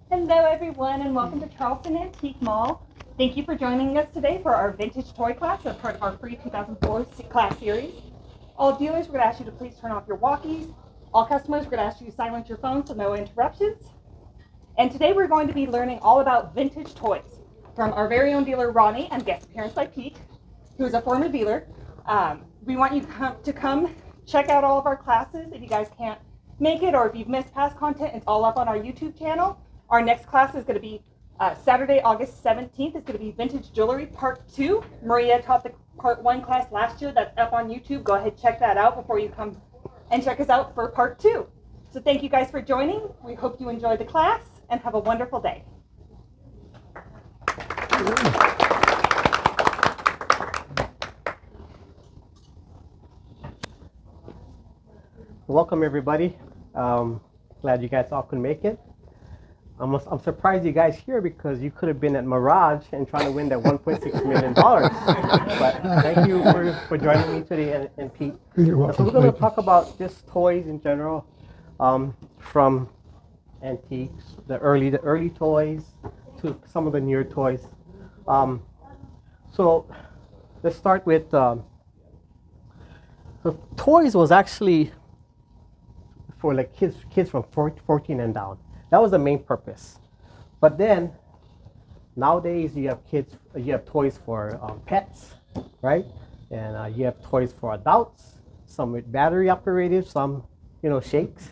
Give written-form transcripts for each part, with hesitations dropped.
Hello everyone and welcome to Charleston Antique Mall. Thank you for joining us today for our vintage toy class as part of our free 2004 class series. All dealers, we're going to ask you to please turn off your walkies. All customers, we're going to ask you to silence your phone so no interruptions. And today we're going to be learning all about vintage toys from our very own dealer Ronnie and guest appearance by Pete, who is a former dealer. We want you to come check out all of our classes. If you guys can't make it or if you've missed past content, it's all up on our YouTube channel. Our next class is going to be Saturday, August 17th. It's going to be Vintage Jewelry Part 2. Maria taught the Part 1 class last year. That's up on YouTube. Go ahead and check that out before you come and check us out for Part 2. So thank you guys for joining. We hope you enjoy the class and have a wonderful day. Welcome everybody. Glad you guys all could make it. I'm surprised you guys here because you could have been at Mirage and trying to win that $1.6 million. But thank you for joining me today and Pete. You're welcome. So we're going to talk about just toys in general, from antiques, the early toys to some of the newer toys. So let's start with so toys was actually for like kids from 14 and down. That was the main purpose. But then nowadays you have toys for pets, right? And you have toys for adults, some with battery operated, some shakes.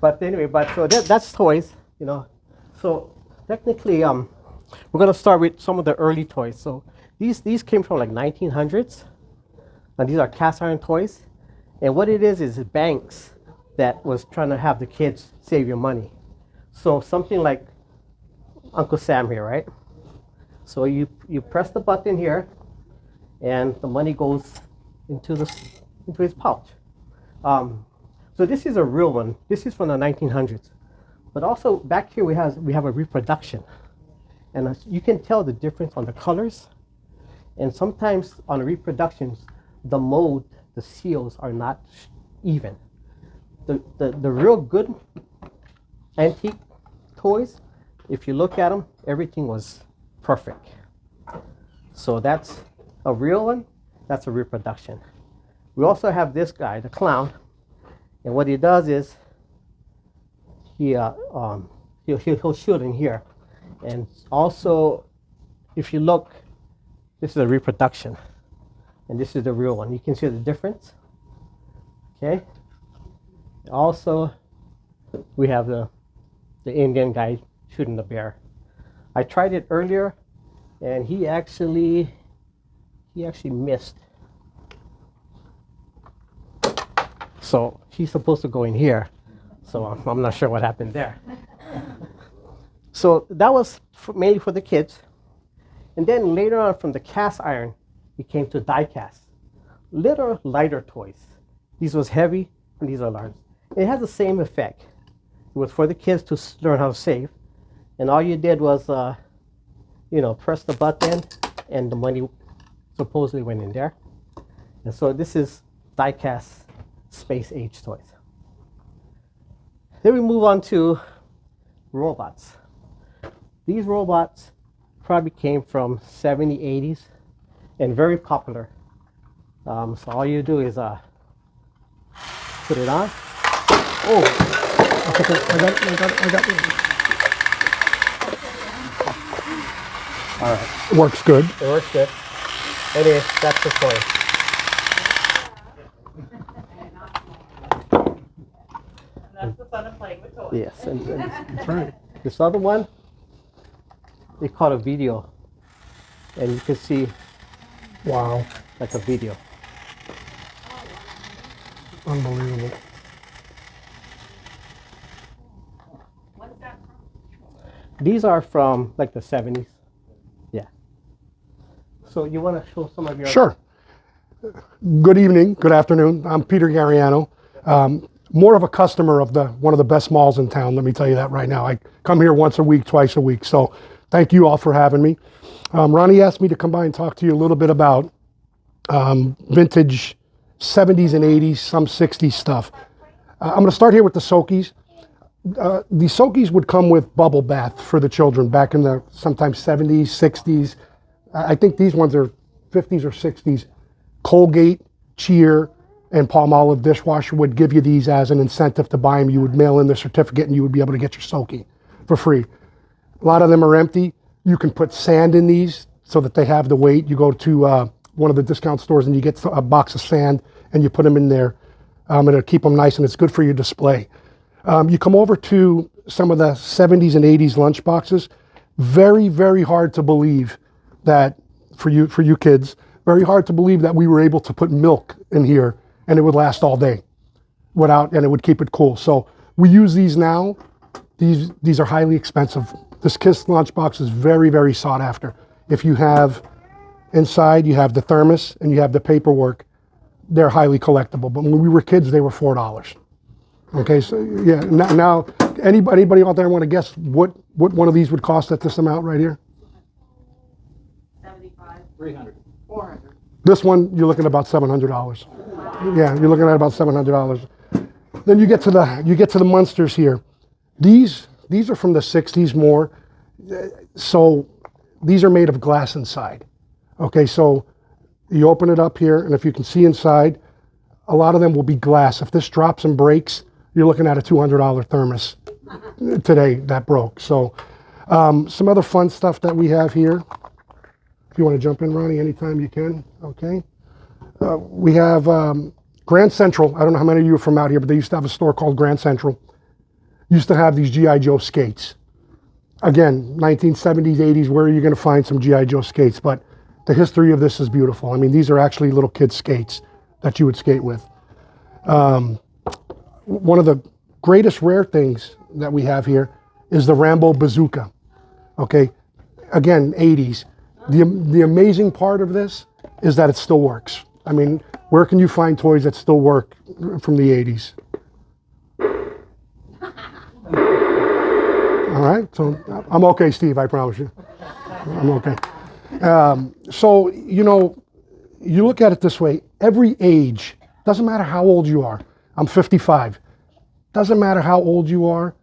But anyway, so that's toys, So technically, we're gonna start with some of the early toys. So these came from like 1900s, and these are cast iron toys. And what it is banks that was trying to have the kids save your money. So something like Uncle Sam here, right? So you press the button here, and the money goes into his pouch. So this is a real one. This is from the 1900s. But also back here we have a reproduction, and you can tell the difference on the colors. And sometimes on the reproductions, the mold, the seals are not even. The real good antique toys, if you look at them, everything was perfect. So that's a real one. That's a reproduction. We also have this guy, the clown, and what he does is he'll shoot in here. And also, if you look, this is a reproduction, and this is the real one. You can see the difference. Okay. Also, we have the Indian guy shooting the bear. I tried it earlier, and he actually missed. So he's supposed to go in here. So I'm not sure what happened there. So that was mainly for the kids. And then later on, from the cast iron, it came to die cast. Little lighter toys. These was heavy, and these are large. It has the same effect. It was for the kids to learn how to save, and all you did was, press the button, and the money supposedly went in there. And so this is die-cast space age toys. Then we move on to robots. These robots probably came from 70s, 80s, and very popular. So all you do is put it on. Oh, I got it. All right. It works good. It works good. Anyway, that's the toy. And that's the fun of playing with toys. Yes, and That's right. this other one, they call it a video, and you can see Wow. like a video. Unbelievable. What's that from? These are from like the 70s. Yeah. So you want to show some of your... Sure. Good evening, good afternoon. I'm Peter Gariano. More of a customer of one of the best malls in town, let me tell you that right now. I come here once a week, twice a week, so thank you all for having me. Ronnie asked me to come by and talk to you a little bit about vintage 70s and 80s, some 60s stuff. I'm going to start here with the Soakies. The Soakies would come with bubble bath for the children back in the sometimes 70s, 60s. I think these ones are 50s or 60s. Colgate, Cheer, and Palmolive dishwasher would give you these as an incentive to buy them. You would mail in the certificate and you would be able to get your Soakie for free. A lot of them are empty. You can put sand in these so that they have the weight. You go to one of the discount stores and you get a box of sand and you put them in there. It'll keep them nice and it's good for your display. You come over to some of the 70s and 80s lunch boxes. Very, very hard to believe that, for you kids, very hard to believe that we were able to put milk in here and it would last all day and it would keep it cool. So we use these now. These are highly expensive. This KISS lunchbox is very, very sought after. If you have inside, you have the thermos and you have the paperwork, they're highly collectible. But when we were kids, they were $4. Okay, so yeah, now anybody out there want to guess what one of these would cost at this amount right here? 75. 300. 400. This one, you're looking at about $700. Yeah, you're looking at about $700. Then you get to the monsters here. These are from the 60s more. So these are made of glass inside. Okay, so you open it up here, and if you can see inside, a lot of them will be glass. If this drops and breaks, you're looking at a $200 thermos today that broke. So some other fun stuff that we have here. If you want to jump in, Ronnie, anytime you can. Okay. We have Grand Central. I don't know how many of you are from out here, but they used to have a store called Grand Central. Used to have these G.I. Joe skates. Again, 1970s, 80s, where are you going to find some G.I. Joe skates? But the history of this is beautiful. I mean, these are actually little kids' skates that you would skate with. One of the greatest rare things that we have here is the Rambo bazooka. Okay, again, 80s. The amazing part of this is that it still works. I mean, where can you find toys that still work from the 80s? All right, so I'm okay, Steve, I promise you. I'm okay. So, you know, you look at it this way, every age, doesn't matter how old you are. I'm 55. Doesn't matter how old you are,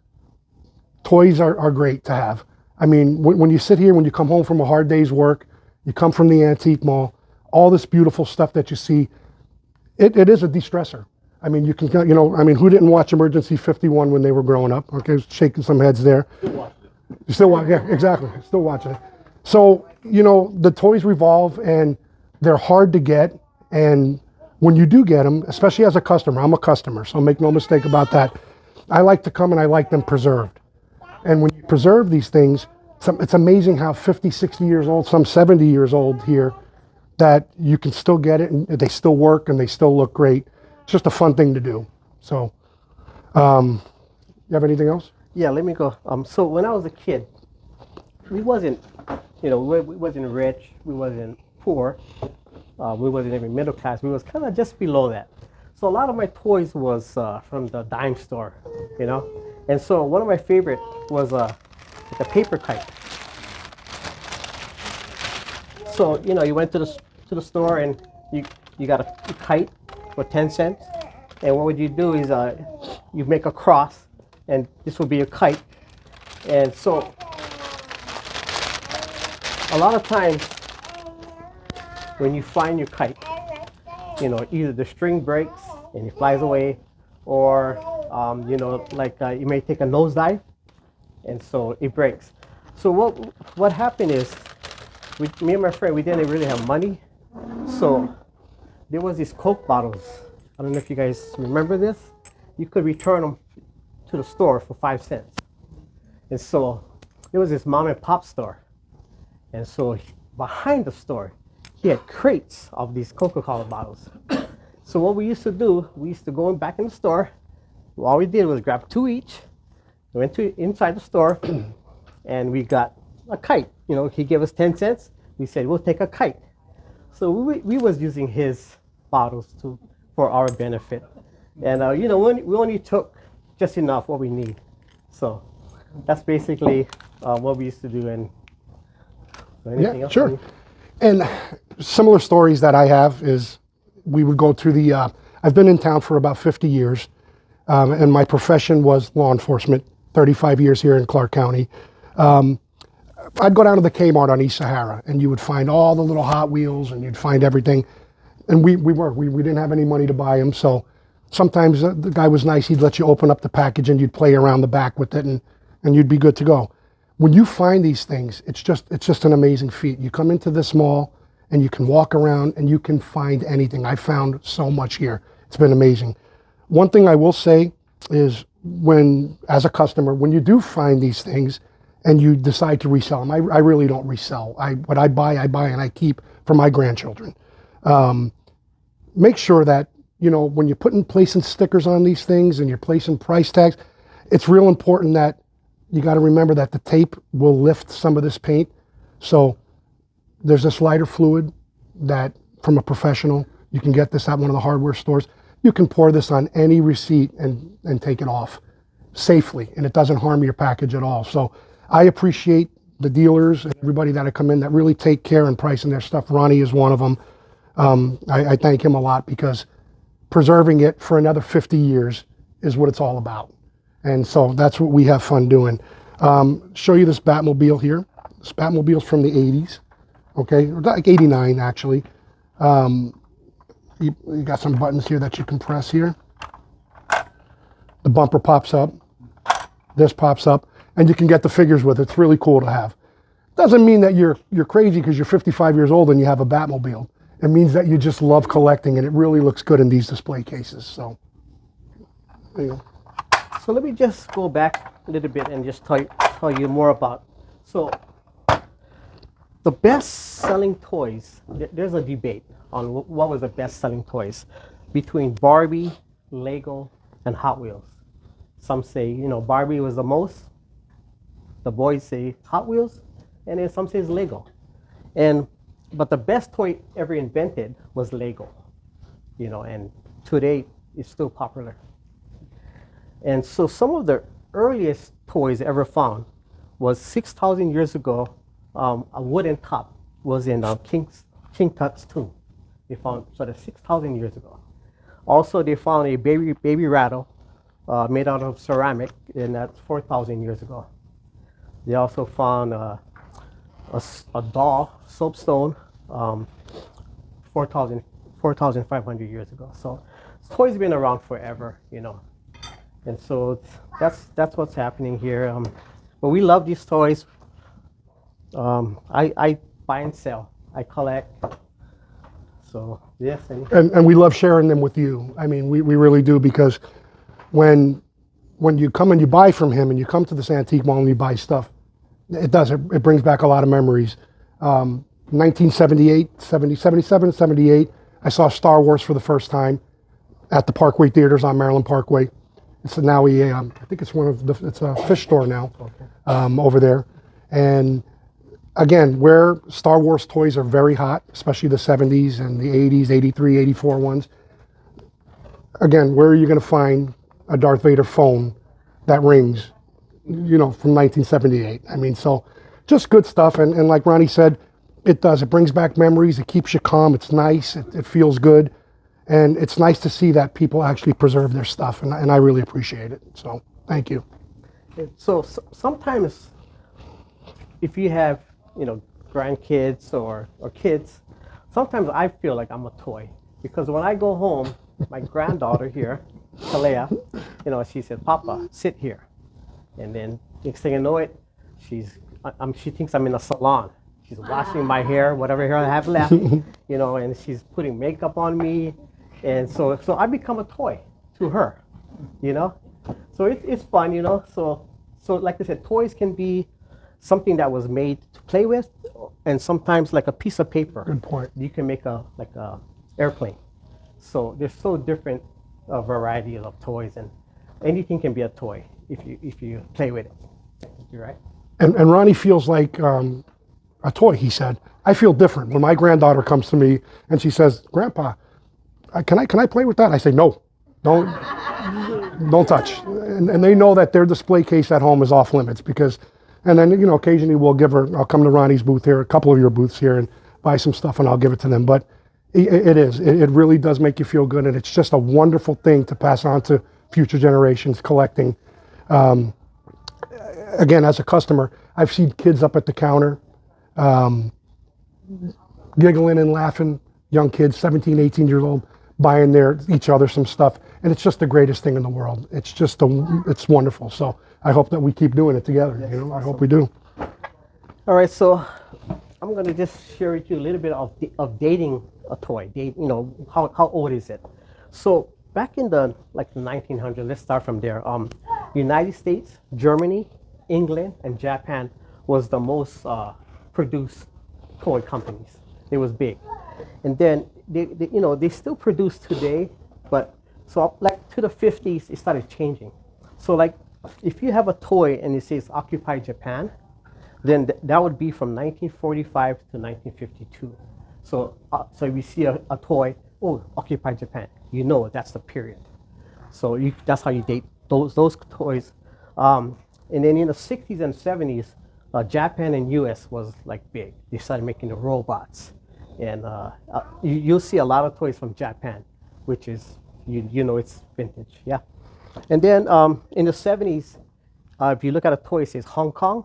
toys are great to have. I mean, when you sit here, when you come home from a hard day's work, you come from the antique mall, all this beautiful stuff that you see, it is a de-stressor. I mean, you can, you know, I mean, who didn't watch Emergency 51 when they were growing up? Okay, shaking some heads there. Still watching it. You still watch, yeah, exactly, still watching it. So, you know, the toys revolve and they're hard to get. And when you do get them, especially as a customer, I'm a customer, so make no mistake about that. I like to come and I like them preserved. And when you preserve these things, it's amazing how 50, 60 years old, some 70 years old here, that you can still get it and they still work and they still look great. It's just a fun thing to do. So, you have anything else? Yeah, let me go. So when I was a kid, we wasn't, you know, we wasn't rich, we wasn't poor, we wasn't even middle class. We was kind of just below that. So a lot of my toys was from the dime store, you know. And so one of my favorite was the paper kite. So you know, you went to the store and you got a kite for 10 cents. And what would you do is you make a cross, and this would be a kite. And so a lot of times when you find your kite, you know, either the string breaks and it flies away, or you know, like you may take a nosedive and so it breaks. So what happened is, me and my friend, we didn't really have money, so there was these Coke bottles. I don't know if you guys remember this. You could return them to the store for 5 cents. And so there was this mom and pop store. And so behind the store, he had crates of these Coca-Cola bottles. So what we used to do, we used to go back in the store. All we did was grab 2 each. We went to inside the store and we got a kite. You know, he gave us 10 cents. We said, we'll take a kite. So we was using his bottles for our benefit. And you know, we only took just enough what we need. So that's basically what we used to do. And anything else? Sure. And similar stories that I have is we would go to the, I've been in town for about 50 years. and my profession was law enforcement, 35 years here in Clark County. I'd go down to the Kmart on East Sahara, and you would find all the little Hot Wheels, and you'd find everything. And we didn't have any money to buy them, so sometimes the guy was nice. He'd let you open up the package, and you'd play around the back with it, and you'd be good to go. When you find these things, it's just an amazing feat. You come into this mall, and you can walk around, and you can find anything. I found so much here. It's been amazing. One thing I will say is as a customer, when you do find these things and you decide to resell them, I really don't resell. What I buy and I keep for my grandchildren. Make sure that, when you're placing stickers on these things and you're placing price tags, it's real important that you got to remember that the tape will lift some of this paint. So there's this lighter fluid that from a professional, you can get this at one of the hardware stores. You can pour this on any receipt and take it off safely, and it doesn't harm your package at all. So I appreciate the dealers and everybody that have come in that really take care in pricing their stuff. Ronnie is one of them. I thank him a lot because preserving it for another 50 years is what it's all about. And so that's what we have fun doing. Show you this Batmobile here. This Batmobile's from the 80s, okay? Like 89, actually. You got some buttons here that you can press here. The bumper pops up. This pops up. And you can get the figures with it. It's really cool to have. Doesn't mean that you're crazy because you're 55 years old and you have a Batmobile. It means that you just love collecting, and it really looks good in these display cases. So, there you go. So let me just go back a little bit and just tell you more about. So the best-selling toys, there's a debate on what was the best-selling toys between Barbie, Lego, and Hot Wheels. Some say, Barbie was the most. The boys say Hot Wheels, and then some say it's Lego. But the best toy ever invented was Lego, and today it's still popular. And so some of the earliest toys ever found was 6,000 years ago. A wooden top was in King Tut's tomb. They found sort of 6,000 years ago. Also, they found a baby rattle made out of ceramic, and that's 4,000 years ago. They also found a doll soapstone 4,500 years ago. So toys have been around forever, And so that's what's happening here. But we love these toys. I buy and sell. I collect. So yes. And we love sharing them with you. I mean, we really do, because when you come and you buy from him and you come to this antique mall and you buy stuff, it brings back a lot of memories. 1978, 77, 78, I saw Star Wars for the first time at the Parkway Theaters on Maryland Parkway. It's now I think it's it's a fish store now, over there. And again, where Star Wars toys are very hot, especially the 70s and the 80s, 83, 84 ones. Again, where are you going to find a Darth Vader phone that rings, from 1978? I mean, so just good stuff. And like Ronnie said, it brings back memories. It keeps you calm. It's nice. It feels good. And it's nice to see that people actually preserve their stuff. And I really appreciate it. So thank you. So sometimes if you have, grandkids or kids, sometimes I feel like I'm a toy, because when I go home, my granddaughter here, Kalea, she said, "Papa, sit here." And then next thing I know it, she thinks I'm in a salon. She's washing my hair, whatever hair I have left, and she's putting makeup on me. And so I become a toy to her, So it's fun, So like I said, toys can be something that was made to play with, and sometimes like a piece of paper. Good point. You can make a airplane. So there's so different variety of toys, and anything can be a toy if you play with it. You're right. And Ronnie feels like a toy, he said. I feel different when my granddaughter comes to me and she says, "Grandpa, can I play with that?" I say, "No, don't touch." And they know that their display case at home is off limits, because, and then occasionally I'll come to Ronnie's booth here, a couple of your booths here, and buy some stuff, and I'll give it to them. But it really does make you feel good, and it's just a wonderful thing to pass on to future generations collecting. Again, as a customer, I've seen kids up at the counter giggling and laughing, young kids, 17, 18 years old, buying each other some stuff. And it's just the greatest thing in the world. It's just, it's wonderful. So I hope that we keep doing it together. Yes, You know, I awesome. hope we do. All right, so I'm gonna just share with you a little bit of dating a toy. How old is it? So back in the 1900s, let's start from there. United States, Germany, England, and Japan was the most produced toy companies. It was big, and then they still produce today, but so like to the 50s it started changing. So like if you have a toy and it says Occupy Japan, then that would be from 1945 to 1952. So if you see a toy, oh, Occupy Japan, that's the period. So that's how you date those toys. And then in the 60s and 70s, Japan and US was like big. They started making the robots. And you'll see a lot of toys from Japan, which is, it's vintage, yeah. And then in the 70s, if you look at a toy, it says Hong Kong.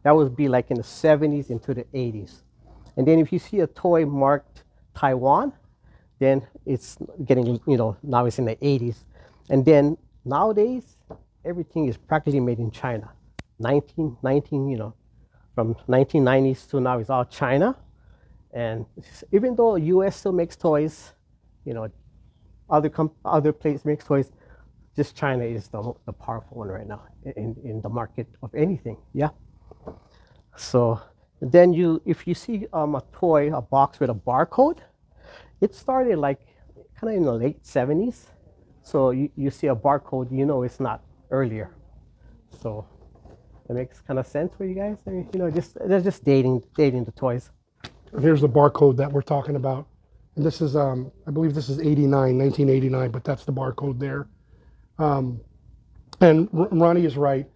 That would be like in the 70s into the 80s. And then if you see a toy marked Taiwan, then it's getting, now it's in the 80s. And then nowadays, everything is practically made in China. 19, from 1990s to now, it's all China. And even though US still makes toys, other places makes toys, just China is the powerful one right now in the market of anything, yeah. So then if you see a toy, a box with a barcode, it started like kind of in the late 70s. So you see a barcode, it's not earlier. So that makes kind of sense for you guys. I mean, they're just dating the toys. And here's the barcode that we're talking about. And this is, I believe this is 1989, but that's the barcode there. And Ronnie is right.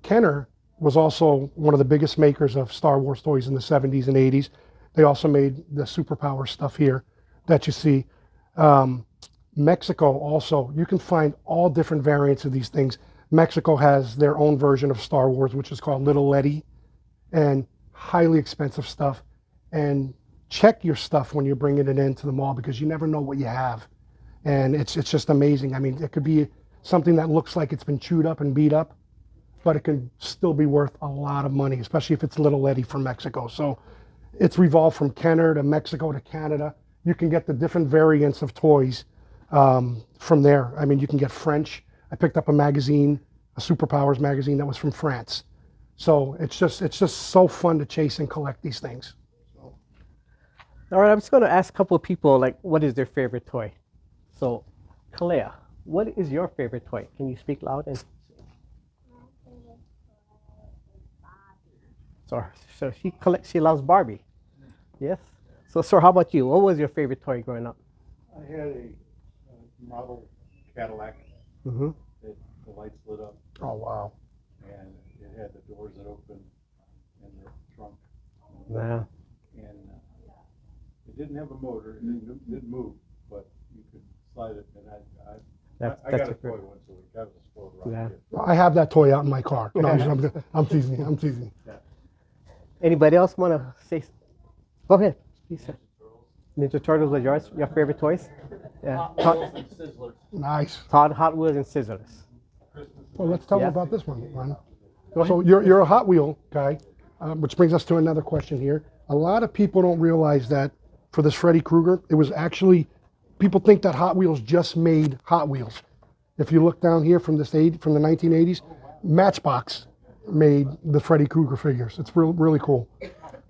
Kenner was also one of the biggest makers of Star Wars toys in the 70s and 80s. They also made the superpower stuff here that you see. Mexico also, you can find all different variants of these things. Mexico has their own version of Star Wars, which is called Little Letty, and highly expensive stuff. And check your stuff when you're bringing it into the mall because you never know what you have. And it's just amazing. I mean, it could be something that looks like it's been chewed up and beat up, but it can still be worth a lot of money, especially if it's Little Letty from Mexico. So it's revolved from Kenner to Mexico to Canada. You can get the different variants of toys from there. I mean, you can get French. I picked up a magazine, a Superpowers magazine that was from France. So it's just so fun to chase and collect these things. All right, I'm just going to ask a couple of people, like, what is their favorite toy? So, Kalea, what is your favorite toy? Can you speak loud? And so she loves Barbie. Yes. So, sir, how about you? What was your favorite toy growing up? I had a model Cadillac Mm-hmm. that the lights lit up Oh, wow. and it had the doors that open and the trunk. Yeah. And it didn't have a motor, it didn't move, but you could slide it. And I got a toy once a week. I was a spoiled rotten Yeah. kid. I have that toy out in my car. No, I'm teasing you. I'm teasing you. Anybody else want to say? Go ahead, please, sir. Ninja Turtles are your favorite toys? Yeah. Nice. Todd, Hot Wheels, and Scissors. Well, let's tell Yeah. them about this one, Ron. Go ahead. So you're a Hot Wheel guy, which brings us to another question here. A lot of people don't realize that for this Freddy Krueger, it was actually, people think that Hot Wheels just made Hot Wheels. If you look down here from the 1980s, Matchbox made the Freddy Krueger figures. It's really cool.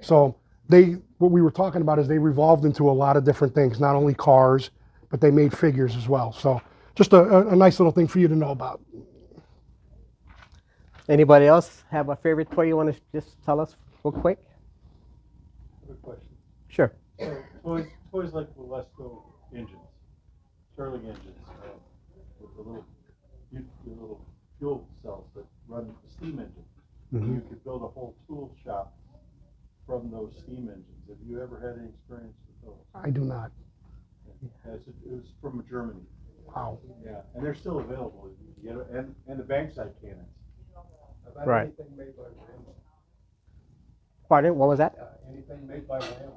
So what we were talking about is they revolved into a lot of different things, not only cars, but they made figures as well. So just a nice little thing for you to know about. Anybody else have a favorite toy you want to just tell us real quick? Good question. Sure. So toys like the Lesko engines, Stirling engines, with the little fuel cells that run the steam engine. Mm-hmm. You could build a whole tool shop from those steam engines. Have you ever had any experience with those? I do not. It was from Germany. Wow. Yeah, And they're still available. You get it, and the bankside cannons. Right. Pardon? What was that? Anything made by Ram.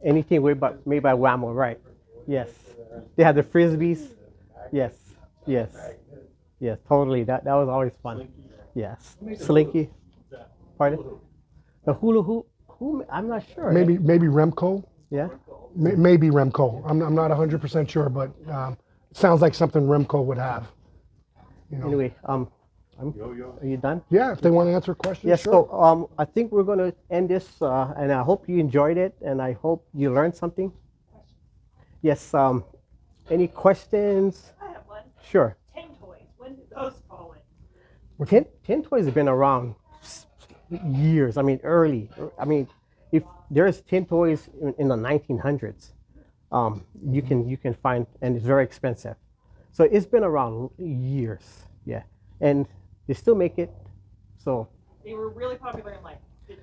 Anything made by Whammo, right? Yes. They had the frisbees. Yes. Yes. Yes. Totally. That was always fun. Yes. Slinky. Pardon? The hula hoop. I'm not sure. Maybe Remco. Yeah. Maybe Remco. I'm not 100% sure, but it sounds like something Remco would have. You know. Anyway, are you done? Yeah, if they want to answer questions, Yes. sure. So I think we're going to end this, and I hope you enjoyed it, and I hope you learned something. Yes. Any questions? I have one. Sure. 10 toys. When did those fall in? 10 toys have been around years. I mean, early. I mean, if there's 10 toys in the 1900s, you can find, and it's very expensive. So it's been around years. Yeah, and they still make it. So They were really popular in like 50s,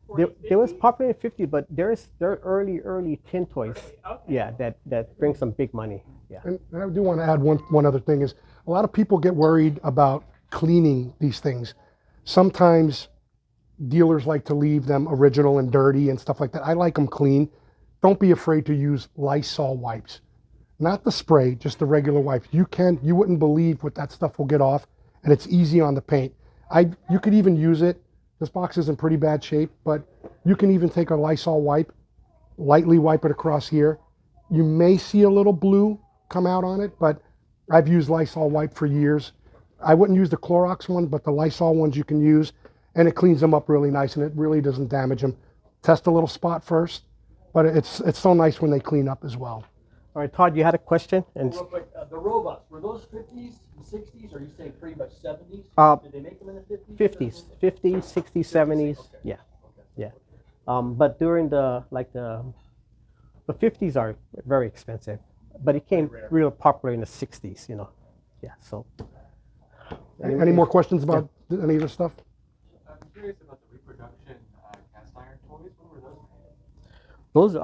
40s, they was 50s? popular in 50, but there are early 10 toys. Okay. Yeah, that bring some big money. Yeah. And I do want to add one other thing is a lot of people get worried about cleaning these things. Sometimes dealers like to leave them original and dirty and stuff like that. I like them clean. Don't be afraid to use Lysol wipes. Not the spray, just the regular wipes. You wouldn't believe what that stuff will get off, and it's easy on the paint. You could even use it. This box is in pretty bad shape, but you can even take a Lysol wipe, lightly wipe it across here. You may see a little blue come out on it, but I've used Lysol wipe for years. I wouldn't use the Clorox one, but the Lysol ones you can use, and it cleans them up really nice, and it really doesn't damage them. Test a little spot first, but it's so nice when they clean up as well. All right, Todd, you had a question? And Real quick, the robots, were those 50s and 60s, or are you saying pretty much 70s? Did they make them in the 50s? 50s, 60s, 70s. Okay. Yeah, yeah. But during the 50s are very expensive, but it came real popular in the 60s. You know. Yeah. So. Any more questions about any of this stuff? I'm curious about the reproduction cast iron toys. When were those made?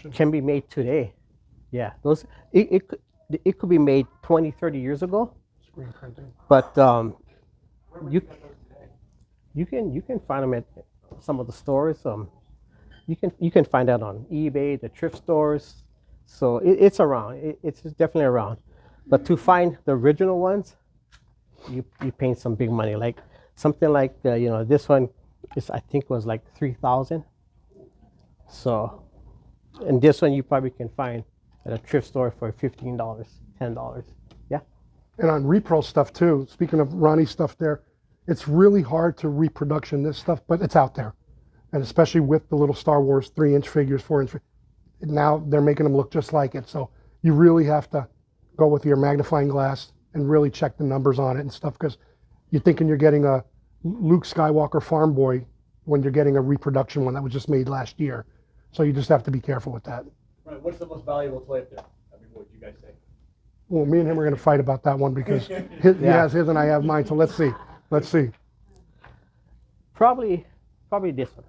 Those can be made today. Yeah, those it could be made 20, 30 years ago. Screen printing. But Where would you you get those today? you can find them at some of the stores. You can find that on eBay, the thrift stores. So it's around. It's definitely around. But to find the original ones, you pay some big money. Like something like this one I think was like 3,000. So, and this one you probably can find at a thrift store for $15, $10. Yeah. And on repro stuff too, speaking of Ronnie's stuff there, it's really hard to reproduction this stuff, but it's out there. And especially with the little Star Wars 3-inch figures, 4-inch, now they're making them look just like it. So you really have to go with your magnifying glass and really check the numbers on it and stuff, because you're thinking you're getting a Luke Skywalker farm boy when you're getting a reproduction one that was just made last year. So you just have to be careful with that. Right, what's the most valuable toy up there? I mean, what would you guys say? Well, me and him are going to fight about that one because he has his and I have mine. So let's see. Let's see. Probably this one.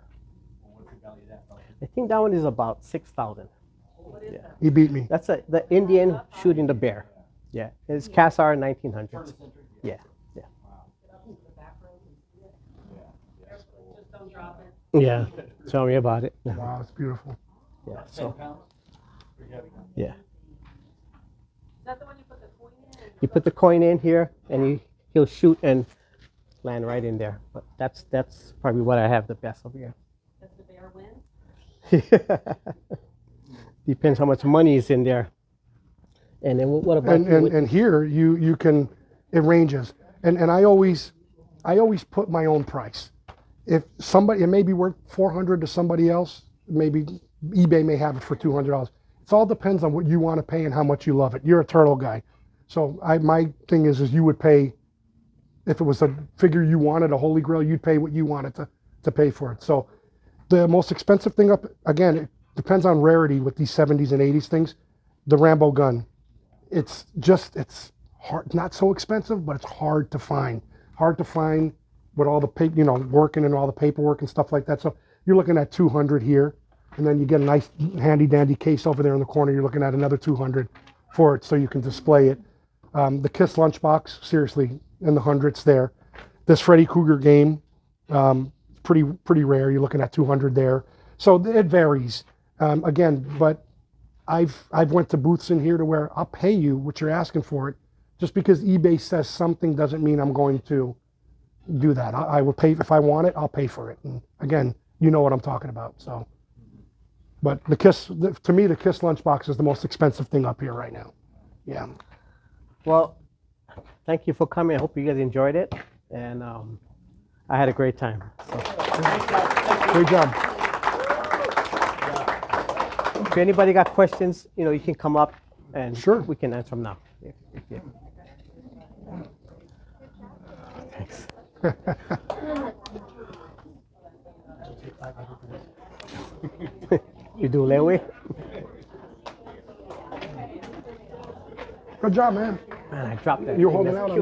What's the value of that? I think that one is about 6,000. What is that? He beat me. That's the Indian shooting the bear. Yeah, it's cast iron 1900s. Yeah, yeah. Just don't drop it. Yeah, tell me about it. Wow, it's beautiful. Yeah, 10 so pounds? yeah, Is that the one you put the coin in? you put the coin in here, and he'll shoot and land right in there. But that's probably what I have the best over here. Does the bear win? Depends how much money is in there. And then what about And here you can, it ranges. And I always put my own price. If somebody, it may be worth $400 to somebody else, maybe eBay may have it for $200. It all depends on what you want to pay and how much you love it. You're a turtle guy. So my thing is you would pay, if it was a figure you wanted, a Holy Grail, you'd pay what you wanted to pay for it. So the most expensive thing up, again, it depends on rarity with these 70s and 80s things, the Rambo gun. It's hard, not so expensive, but it's hard to find. Hard to find with all the working and all the paperwork and stuff like that. So you're looking at 200 here, and then you get a nice handy dandy case over there in the corner. You're looking at another 200 for it, so you can display it. The Kiss lunchbox, seriously, in the hundreds there. This Freddy Krueger game, pretty rare. You're looking at 200 there. So it varies. Again, but I've went to booths in here to where I'll pay you what you're asking for it. Just because eBay says something doesn't mean I'm going to do that. I will pay if I want it. I'll pay for it. And again, you know what I'm talking about. So, but to me, the Kiss lunchbox is the most expensive thing up here right now. Yeah. Well, thank you for coming. I hope you guys enjoyed it, and I had a great time. So, Great job. if anybody got questions, you can come up and Sure. we can answer them now. Thanks. You do layaway? Good job, man. Man, I dropped that. You're thing. holding That's out on cute.